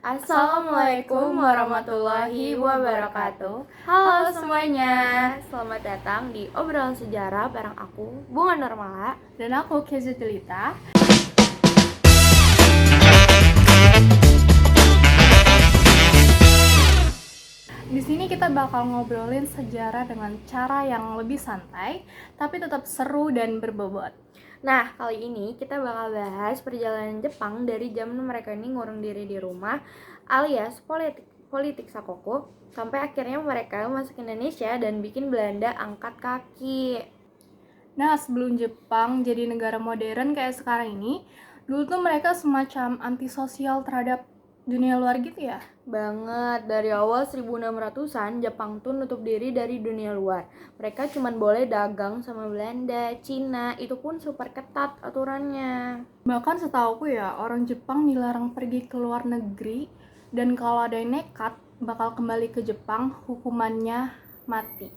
Assalamualaikum warahmatullahi wabarakatuh. Halo semuanya, selamat datang di obrolan sejarah bareng aku, Bunga Normala. Dan aku Kezi Delita. Di sini kita bakal ngobrolin sejarah dengan cara yang lebih santai, tapi tetap seru dan berbobot. Nah, kali ini kita bakal bahas perjalanan Jepang dari zaman mereka ini ngurung diri di rumah alias politik Sakoku sampai akhirnya mereka masuk Indonesia dan bikin Belanda angkat kaki. Nah, sebelum Jepang jadi negara modern kayak sekarang ini, dulu tuh mereka semacam antisosial terhadap dunia luar gitu ya. Banget, dari awal 1600-an Jepang tuh nutup diri dari dunia luar. Mereka cuma boleh dagang sama Belanda, Cina, itu pun super ketat aturannya. Bahkan setauku ya, orang Jepang dilarang pergi ke luar negeri, dan kalau ada yang nekat bakal kembali ke Jepang, hukumannya mati.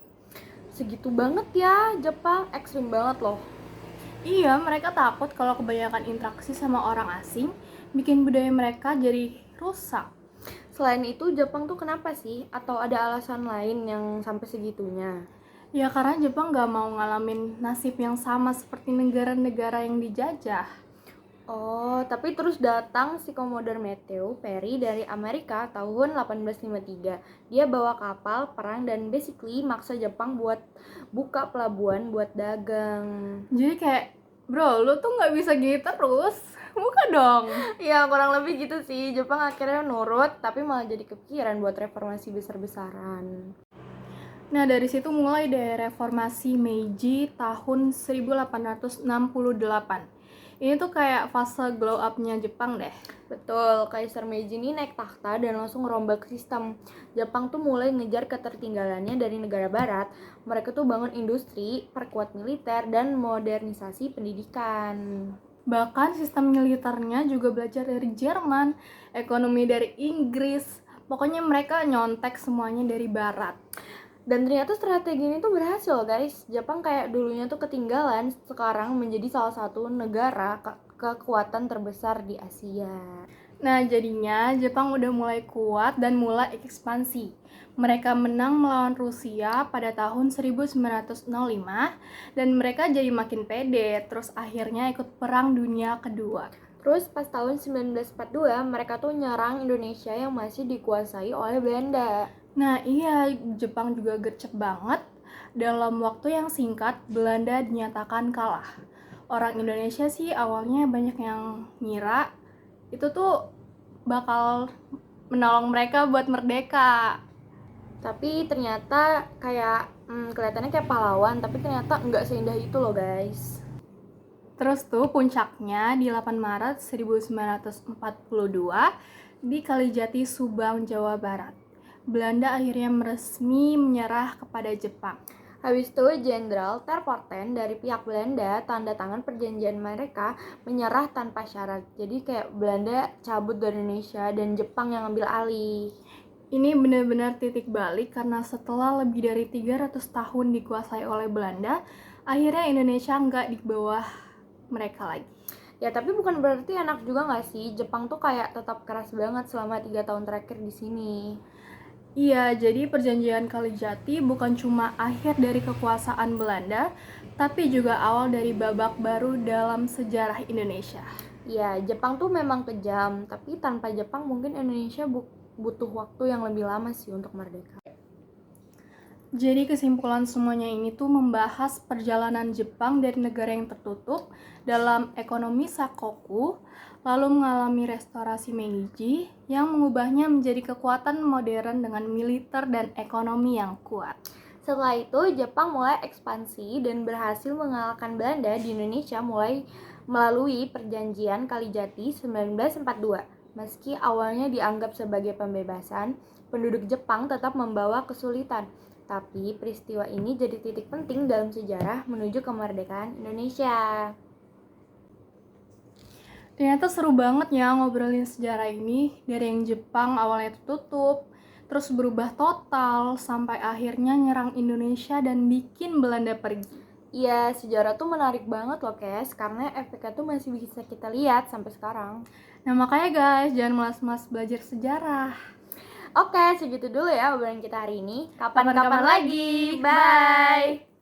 Segitu banget ya, Jepang ekstrim banget loh. Iya, mereka takut kalau kebanyakan interaksi sama orang asing bikin budaya mereka jadi rusak. Selain itu, Jepang tuh kenapa sih? Atau ada alasan lain yang sampai segitunya? Ya karena Jepang gak mau ngalamin nasib yang sama seperti negara-negara yang dijajah. Oh, tapi terus datang si Commodore Matthew Perry dari Amerika tahun 1853. Dia bawa kapal perang dan basically maksa Jepang buat buka pelabuhan buat dagang. Jadi kayak, bro, lu tuh gak bisa gitu terus, buka dong. Ya kurang lebih gitu sih, Jepang akhirnya nurut tapi malah jadi kepikiran buat reformasi besar-besaran. Nah dari situ mulai deh reformasi Meiji tahun 1868. Ini tuh kayak fase glow up-nya Jepang deh. Betul, Kaisar Meiji ini naik takhta dan langsung rombak sistem. Jepang tuh mulai ngejar ketertinggalannya dari negara barat. Mereka tuh bangun industri, perkuat militer, dan modernisasi pendidikan. Bahkan sistem militernya juga belajar dari Jerman, ekonomi dari Inggris. Pokoknya mereka nyontek semuanya dari barat. Dan ternyata strategi ini tuh berhasil guys. Jepang kayak dulunya tuh ketinggalan, sekarang menjadi salah satu negara kekuatan terbesar di Asia. Nah jadinya Jepang udah mulai kuat dan mulai ekspansi. Mereka menang melawan Rusia pada tahun 1905 dan mereka jadi makin pede, terus akhirnya ikut Perang Dunia Kedua. Terus pas tahun 1942 mereka tuh nyerang Indonesia yang masih dikuasai oleh Belanda. Nah iya, Jepang juga gercep banget. Dalam waktu yang singkat, Belanda dinyatakan kalah. Orang Indonesia sih awalnya banyak yang ngira itu tuh bakal menolong mereka buat merdeka. Tapi ternyata kayak kelihatannya kayak pahlawan, tapi ternyata nggak seindah itu loh guys. Terus tuh puncaknya di 8 Maret 1942 di Kalijati, Subang, Jawa Barat. Belanda akhirnya resmi menyerah kepada Jepang. Habis itu Jenderal Terpoten dari pihak Belanda tanda tangan perjanjian mereka menyerah tanpa syarat. Jadi kayak Belanda cabut dari Indonesia dan Jepang yang ambil alih. Ini benar-benar titik balik karena setelah lebih dari 300 tahun dikuasai oleh Belanda, akhirnya Indonesia nggak di bawah mereka lagi. Ya tapi bukan berarti enak juga nggak sih? Jepang tuh kayak tetap keras banget selama 3 tahun terakhir di sini. Iya, jadi perjanjian Kalijati bukan cuma akhir dari kekuasaan Belanda, tapi juga awal dari babak baru dalam sejarah Indonesia. Ya, Jepang tuh memang kejam, tapi tanpa Jepang mungkin Indonesia butuh waktu yang lebih lama sih untuk merdeka. Jadi kesimpulan semuanya ini tuh membahas perjalanan Jepang dari negara yang tertutup dalam ekonomi Sakoku, lalu mengalami restorasi Meiji yang mengubahnya menjadi kekuatan modern dengan militer dan ekonomi yang kuat. Setelah itu, Jepang mulai ekspansi dan berhasil mengalahkan Belanda di Indonesia mulai melalui perjanjian Kalijati 1942. Meski awalnya dianggap sebagai pembebasan, penduduk Jepang tetap membawa kesulitan. Tapi peristiwa ini jadi titik penting dalam sejarah menuju kemerdekaan Indonesia. Ternyata seru banget ya ngobrolin sejarah ini, dari yang Jepang awalnya tertutup, terus berubah total sampai akhirnya nyerang Indonesia dan bikin Belanda pergi. Iya, sejarah tuh menarik banget loh, Kes, karena efeknya tuh masih bisa kita lihat sampai sekarang. Nah makanya guys, jangan malas-malas belajar sejarah. Oke, segitu dulu ya obrolan kita hari ini. Kapan-kapan Kapan-kapan lagi. Bye.